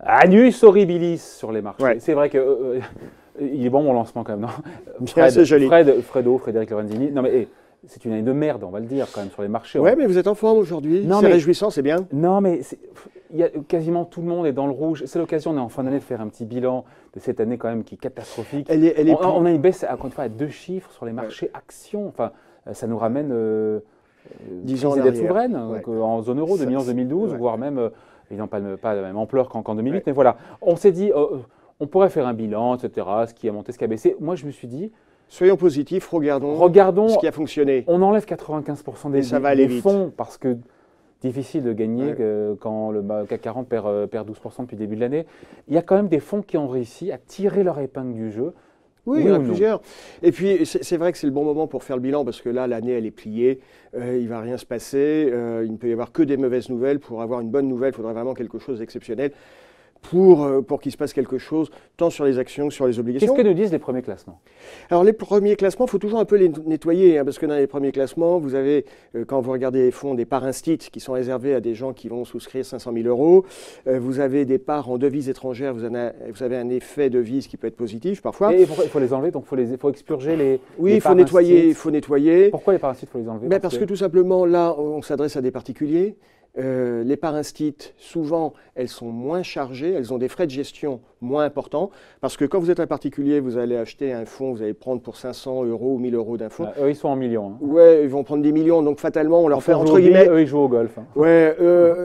Annus horribilis sur les marchés. Ouais. C'est vrai que il est bon mon lancement quand même, non? Bien, c'est joli. Frédéric Lorenzini. Non mais c'est une année de merde, on va le dire quand même sur les marchés. Ouais, mais vous êtes en forme aujourd'hui. C'est réjouissant, c'est bien. Non, mais quasiment tout le monde est dans le rouge. C'est l'occasion, on est en fin d'année, de faire un petit bilan de cette année quand même qui est catastrophique. On a une baisse, encore une fois, à 2 chiffres sur les marchés actions. Enfin, ça nous ramène 10 ans des dettes souveraines en zone euro, 2011-2012, voire même, évidemment pas la même ampleur qu'en 2008. Mais voilà, on s'est dit, on pourrait faire un bilan, etc., ce qui a monté, ce qui a baissé. Moi, je me suis dit, soyons positifs, regardons ce qui a fonctionné. On enlève 95% des fonds parce que difficile de gagner quand le CAC 40 perd 12% depuis le début de l'année. Il y a quand même des fonds qui ont réussi à tirer leur épingle du jeu. Oui, il y en a plusieurs. Et puis, c'est vrai que c'est le bon moment pour faire le bilan parce que là, l'année, elle est pliée. Il ne va rien se passer. Il ne peut y avoir que des mauvaises nouvelles. Pour avoir une bonne nouvelle, il faudrait vraiment quelque chose d'exceptionnel pour qu'il se passe quelque chose, tant sur les actions que sur les obligations. Qu'est-ce que nous disent les premiers classements? Alors, les premiers classements, il faut toujours un peu les nettoyer, parce que dans les premiers classements, vous avez, quand vous regardez les fonds, des parts instit qui sont réservés à des gens qui vont souscrire 500 000 euros. Vous avez des parts en devises étrangères, vous avez un effet devise qui peut être positif parfois. Et il faut les enlever, donc il faut expurger les Oui, il faut nettoyer. Pourquoi les parts instit, il faut les enlever? Parce que tout simplement, là, on s'adresse à des particuliers. Les parts instit, souvent, elles sont moins chargées, elles ont des frais de gestion moins importants, parce que quand vous êtes un particulier, vous allez acheter un fonds, vous allez prendre pour 500 euros ou 1000 euros d'un fonds. Eux, ils sont en millions. Hein. Ouais, ils vont prendre des millions, donc fatalement, on leur fait, entre guillemets... Eux, ils jouent au golf. Hein. Ouais,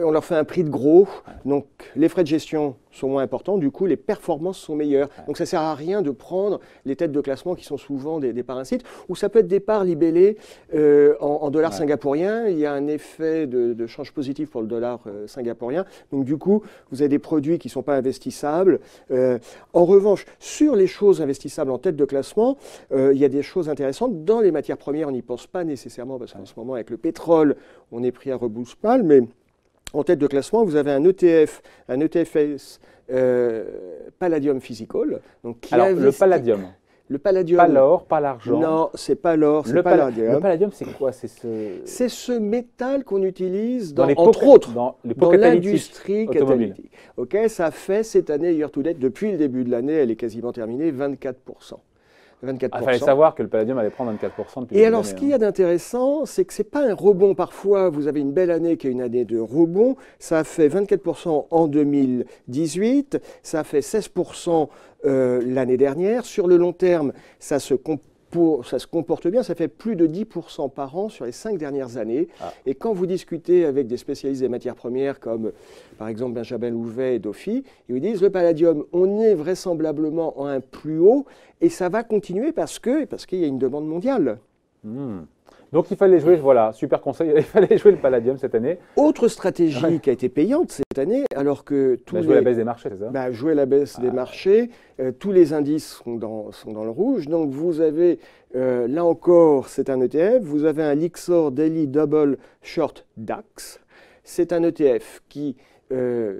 on leur fait un prix de gros, donc les frais de gestion sont moins importants, du coup, les performances sont meilleures. Donc ça ne sert à rien de prendre les têtes de classement qui sont souvent des parts instit, ou ça peut être des parts libellées en dollars singapouriens. Il y a un effet de change positif pour le dollar singapourien. Donc du coup, vous avez des produits qui ne sont pas investissables. En revanche, sur les choses investissables en tête de classement, il y a des choses intéressantes. Dans les matières premières, on n'y pense pas nécessairement, parce qu'en ce moment, avec le pétrole, on est pris à rebrousse-poil, mais en tête de classement, vous avez un ETFS Palladium Physical. Donc, le Palladium. Le Palladium. Pas l'or, pas l'argent. Non, c'est pas l'or, c'est Palladium. Le Palladium, c'est quoi? C'est ce métal qu'on utilise entre autres dans l'industrie catalytique. Okay, ça fait cette année, year to date, depuis le début de l'année, elle est quasiment terminée, 24%. Il fallait savoir que le Palladium allait prendre 24% depuis. Et alors, ce qu'il y a d'intéressant, c'est que ce n'est pas un rebond. Parfois, vous avez une belle année qui est une année de rebond. Ça a fait 24% en 2018, ça a fait 16% l'année dernière. Sur le long terme, ça se comporte bien, ça fait plus de 10% par an sur les 5 dernières années. Et quand vous discutez avec des spécialistes des matières premières comme par exemple Benjamin Louvet et Dofi, ils vous disent le palladium, on est vraisemblablement en un plus haut et ça va continuer parce qu'il y a une demande mondiale. Donc il fallait jouer, voilà, super conseil, il fallait jouer le palladium cette année. Autre stratégie qui a été payante cette année, alors que jouer la baisse des marchés, c'est ça? Jouer la baisse des marchés, tous les indices sont dans le rouge. Donc vous avez, là encore, c'est un ETF, vous avez un Lyxor Daily Double Short DAX. C'est un ETF qui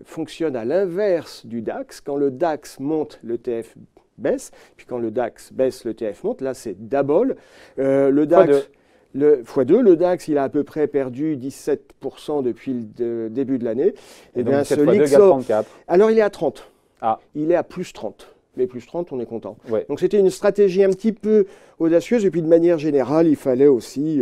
fonctionne à l'inverse du DAX. Quand le DAX monte, l'ETF baisse, puis quand le DAX baisse, l'ETF monte. Là, c'est double. Le DAX... x2, le DAX, il a à peu près perdu 17% depuis le début de l'année. Et bien, ce Lyxor, alors il est à 30. Ah. Il est à plus 30. Mais plus 30, on est content. Ouais. Donc c'était une stratégie un petit peu audacieuse. Et puis de manière générale, il fallait aussi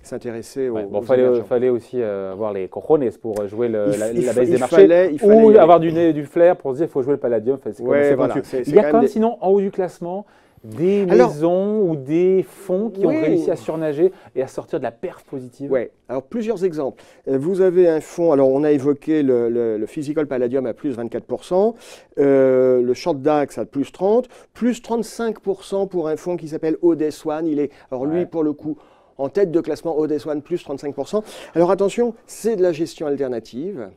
s'intéresser aux fallait aussi avoir les cojones pour jouer la baisse des marchés. Ou avoir du flair pour se dire qu'il faut jouer le Palladium. Il y a quand même, sinon, en haut du classement, des maisons ou des fonds qui ont réussi à surnager et à sortir de la perf positive. Oui, alors plusieurs exemples. Vous avez un fonds, alors on a évoqué le Physical Palladium à plus 24%, le Short DAX à plus 30%, plus 35% pour un fonds qui s'appelle ODES1. Il est, alors lui, pour le coup, en tête de classement ODES1, plus 35%. Alors attention, c'est de la gestion alternative.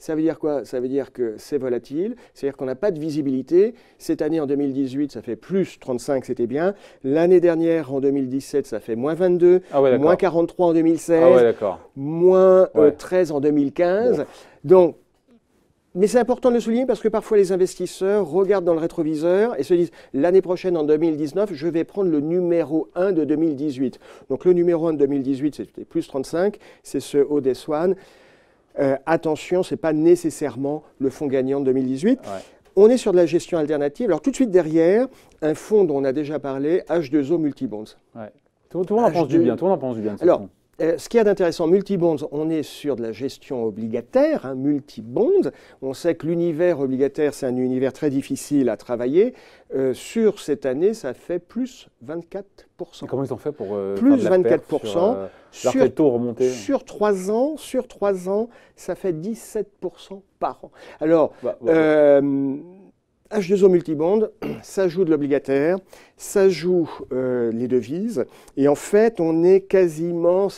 Ça veut dire quoi? Ça veut dire que c'est volatile, c'est-à-dire qu'on n'a pas de visibilité. Cette année, en 2018, ça fait plus 35, c'était bien. L'année dernière, en 2017, ça fait moins 22, moins 43 en 2016, moins 13 en 2015. Donc, Mais c'est important de le souligner parce que parfois les investisseurs regardent dans le rétroviseur et se disent l'année prochaine, en 2019, je vais prendre le numéro 1 de 2018. Donc le numéro 1 de 2018, c'était plus 35, c'est ce ODES1. Attention, ce n'est pas nécessairement le fonds gagnant de 2018. Ouais. On est sur de la gestion alternative. Alors tout de suite derrière, un fonds dont on a déjà parlé, H2O Multibonds. Ouais. Tout le monde en pense du bien. Tout le monde en pense du bien. Alors, ce qu'il y a d'intéressant, multibonds, on est sur de la gestion obligataire, hein, multibonds. On sait que l'univers obligataire, c'est un univers très difficile à travailler. Sur cette année, ça fait plus 24%. Et comment ils ont fait pour plus faire de la 24% sur taux remonté sur 3 ans, ça fait 17% par an. Alors, H2O Multibond, ça joue de l'obligataire, ça joue les devises, et en fait, on est quasiment,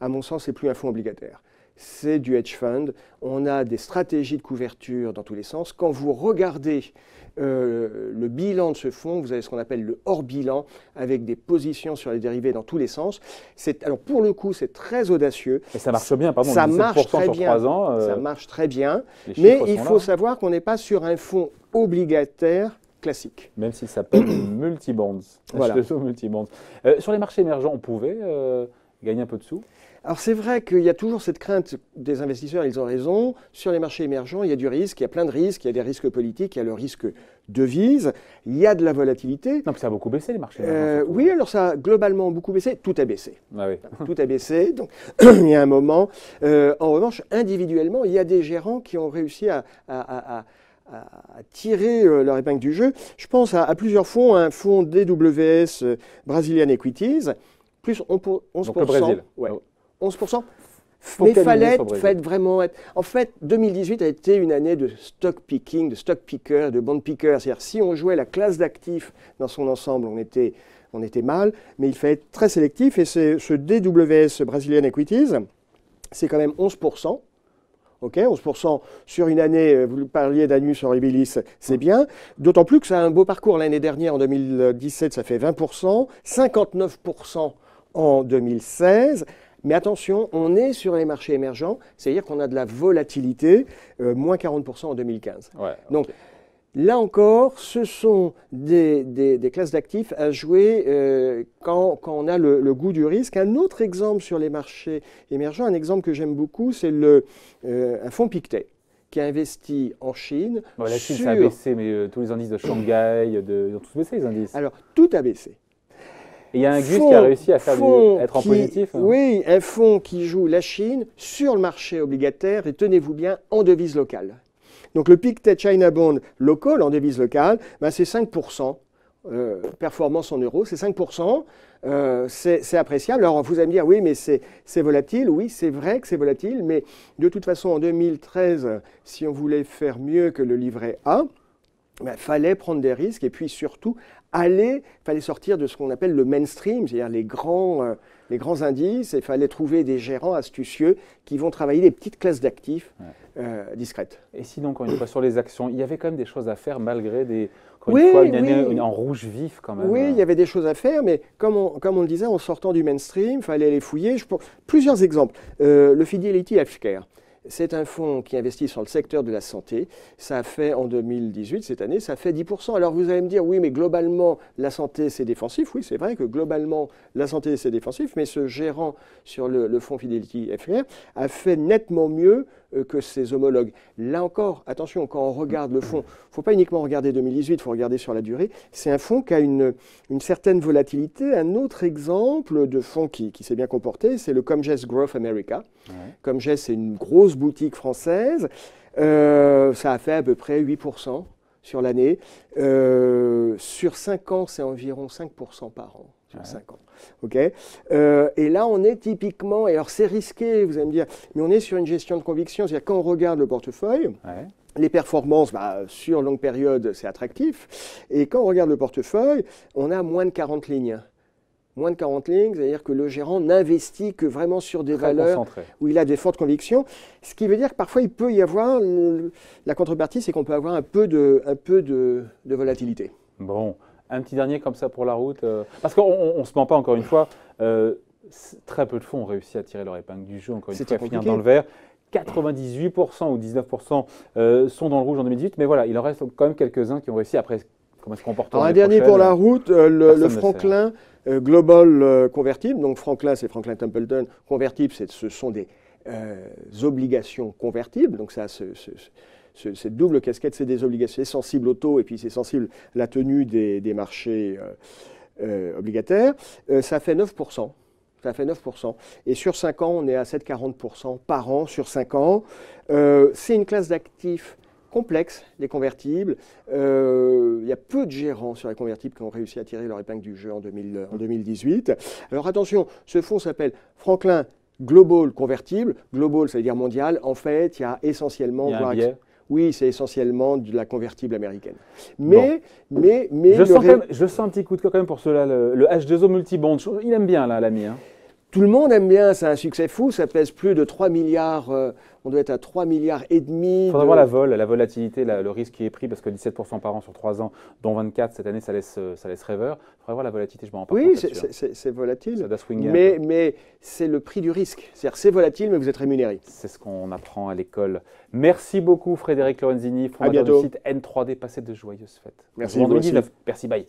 à mon sens, c'est plus un fonds obligataire. C'est du hedge fund. On a des stratégies de couverture dans tous les sens. Quand vous regardez le bilan de ce fonds, vous avez ce qu'on appelle le hors-bilan, avec des positions sur les dérivés dans tous les sens. Alors pour le coup, c'est très audacieux. Et ça marche bien, pardon, ça marche très bien. 3 ans. Ça marche très bien. Mais il faut savoir qu'on n'est pas sur un fonds obligataire classique. Même s'il s'appelle Multibonds. Voilà. Multibonds. Sur les marchés émergents, on pouvait gagner un peu de sous? Alors c'est vrai qu'il y a toujours cette crainte des investisseurs, ils ont raison. Sur les marchés émergents, il y a du risque, il y a plein de risques, il y a des risques politiques, il y a le risque devise, il y a de la volatilité. Non, puis ça a beaucoup baissé les marchés émergents. Oui, alors ça a globalement beaucoup baissé, tout a baissé. Ah oui. Tout a baissé, donc il y a un moment. En revanche, individuellement, il y a des gérants qui ont réussi à tirer leur épingle du jeu. Je pense à plusieurs fonds, un fonds DWS Brazilian Equities, plus 11%. Donc le Brésil. Ouais. 11%. Mais il fallait vraiment être... En fait, 2018 a été une année de stock picking, de stock picker, de bond picker. C'est-à-dire, si on jouait la classe d'actifs dans son ensemble, on était mal, mais il fallait être très sélectif. Et ce DWS Brazilian Equities, c'est quand même 11%. Ok, 11% sur une année, vous parliez d'Anus Horribilis, c'est bien. D'autant plus que ça a un beau parcours. L'année dernière, en 2017, ça fait 20%, 59% en 2016. Mais attention, on est sur les marchés émergents, c'est-à-dire qu'on a de la volatilité, moins 40% en 2015. Ouais, okay. Donc là encore, ce sont des classes d'actifs à jouer quand on a le goût du risque. Un autre exemple sur les marchés émergents, un exemple que j'aime beaucoup, c'est un fonds Pictet qui a investi en Chine. Bon, la Chine, ça a baissé, mais tous les indices de Shanghai, ils ont tous baissé les indices. Alors, tout a baissé. Et il y a un GUS qui a réussi à être en positif. Hein. Oui, un fonds qui joue la Chine sur le marché obligataire et tenez-vous bien, en devise locale. Donc le Pictet China Bond local en devise locale, ben c'est 5%. Performance en euros, c'est 5%. C'est appréciable. Alors vous allez me dire, oui, mais c'est volatile. Oui, c'est vrai que c'est volatile, mais de toute façon, en 2013, si on voulait faire mieux que le livret A, il fallait prendre des risques et puis surtout, fallait sortir de ce qu'on appelle le mainstream, c'est-à-dire les grands indices, et il fallait trouver des gérants astucieux qui vont travailler des petites classes d'actifs discrètes. Et sinon, encore une fois, sur les actions, il y avait quand même des choses à faire malgré une année en rouge vif quand même. Oui, il y avait des choses à faire, mais comme on le disait, en sortant du mainstream, il fallait les fouiller. Plusieurs exemples. Le Fidelity Healthcare. C'est un fonds qui investit sur le secteur de la santé. Ça a fait en 2018, cette année, ça a fait 10%. Alors vous allez me dire, oui, mais globalement, la santé, c'est défensif. Oui, c'est vrai que globalement, la santé, c'est défensif. Mais ce gérant sur le fonds Fidelity FR a fait nettement mieux que ses homologues. Là encore, attention, quand on regarde le fonds, il ne faut pas uniquement regarder 2018, il faut regarder sur la durée. C'est un fonds qui a une certaine volatilité. Un autre exemple de fonds qui s'est bien comporté, c'est le Comgest Growth America. Ouais. Comgest, c'est une grosse boutique française. Ça a fait à peu près 8% sur l'année. Sur 5 ans, c'est environ 5% par an. Sur 5 ans. Okay. Et là, on est typiquement, et alors c'est risqué, vous allez me dire, mais on est sur une gestion de conviction, c'est-à-dire quand on regarde le portefeuille, les performances, sur longue période, c'est attractif, et quand on regarde le portefeuille, on a moins de 40 lignes. Moins de 40 lignes, c'est-à-dire que le gérant n'investit que vraiment sur des valeurs où il a des fortes convictions, ce qui veut dire que parfois il peut y avoir, la contrepartie, c'est qu'on peut avoir un peu de volatilité. Bon. Un petit dernier comme ça pour la route, parce qu'on ne se ment pas encore une fois, très peu de fonds ont réussi à tirer leur épingle du jeu, encore une fois, à finir dans le vert. 98% ou 19% sont dans le rouge en 2018. Mais voilà, il en reste quand même quelques-uns qui ont réussi. Après, comment se comportent un dernier pour la route, le Franklin Global Convertible. Donc Franklin, c'est Franklin Templeton. Convertible, ce sont des obligations convertibles. Donc ça, cette double casquette, c'est des obligations. C'est sensible au taux et puis c'est sensible à la tenue des marchés obligataires. Ça fait 9%. Ça fait 9%. Et sur 5 ans, on est à 7,40% par an sur 5 ans. C'est une classe d'actifs complexe, les convertibles. Il y a peu de gérants sur les convertibles qui ont réussi à tirer leur épingle du jeu en 2018. Alors attention, ce fonds s'appelle Franklin Global Convertible. Global, ça veut dire mondial. En fait, il y a essentiellement... Oui, c'est essentiellement de la convertible américaine. Mais je sens un petit coup de cœur quand même pour cela, le H2O Multibond. Il aime bien, là, l'ami. Tout le monde aime bien, c'est un succès fou, ça pèse plus de 3 milliards, on doit être à 3 milliards et demi. Il faudra voir la volatilité, le risque qui est pris, parce que 17% par an sur 3 ans, dont 24 cette année, ça laisse rêveur. Il faudra voir la volatilité, je m'en rends pas compte. Oui, c'est volatile, ça doit swinguer mais c'est le prix du risque. C'est-à-dire c'est volatile, mais vous êtes rémunéré. C'est ce qu'on apprend à l'école. Merci beaucoup Frédéric Lorenzini, fondateur du site N3D. Passez de joyeuses fêtes. Merci. En 2019. Merci, bye.